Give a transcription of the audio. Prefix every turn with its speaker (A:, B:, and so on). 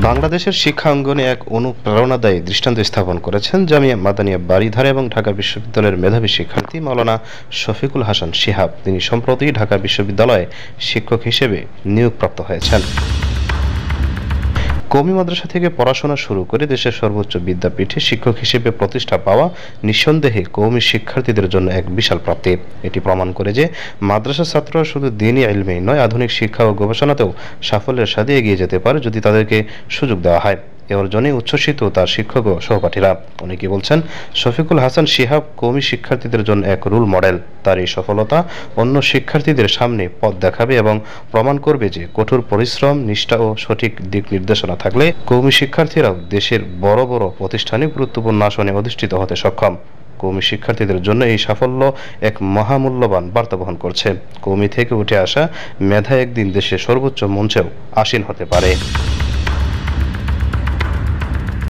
A: বাংলাদেশের শিক্ষা অঙ্গনে এক অনুপ্রেরণাদায়ী দৃষ্টান্ত স্থাপন করেছেন জামিয়া মাদানিয়া বারিধারা এবং ঢাকা বিশ্ববিদ্যালয়ের মেধাবী শিক্ষার্থী মাওলানা শফিকুল হাসান শিহাব। তিনি সম্প্রতি ঢাকা বিশ্ববিদ্যালয়ে শিক্ষক হিসেবে নিয়োগপ্রাপ্ত হয়েছেন। কওমি মাদ্রাসা থেকে পড়াশোনা শুরু করে দেশের সর্বোচ্চ বিদ্যাপীঠে শিক্ষক হিসেবে প্রতিষ্ঠা পাওয়া নিঃসন্দেহে কওমি শিক্ষার্থীদের জন্য এক বিশাল প্রাপ্তি। এটি প্রমাণ করে যে মাদ্রাসার ছাত্ররা শুধু দ্বীনি ইলমেই নয়, আধুনিক শিক্ষা ও গবেষণাতেও সাফল্যের সাথে এগিয়ে যেতে পারে যদি তাদেরকে সুযোগ দেওয়া হয়। এ অর্জনে উচ্ছ্বসিত তার শিক্ষক ও সহপাঠীরা। অনেকে বলছেন শফিকুল হাসান শিহাব কওমি শিক্ষার্থীদের জন্য এক রোল মডেল। তার এই সফলতা অন্য শিক্ষার্থীদের সামনে পথ দেখাবে এবং প্রমাণ করবে যে কঠোর পরিশ্রম, নিষ্ঠা ও সঠিক দিক নির্দেশনা থাকলে কওমি শিক্ষার্থীরাও দেশের বড় বড় প্রতিষ্ঠানে গুরুত্বপূর্ণ আসনে অধিষ্ঠিত হতে সক্ষম। কওমি শিক্ষার্থীদের জন্য এই সাফল্য এক মহামূল্যবান বার্তা বহন করছে। কওমি থেকে উঠে আসা মেধা একদিন দেশের সর্বোচ্চ মঞ্চেও আসীন হতে পারে।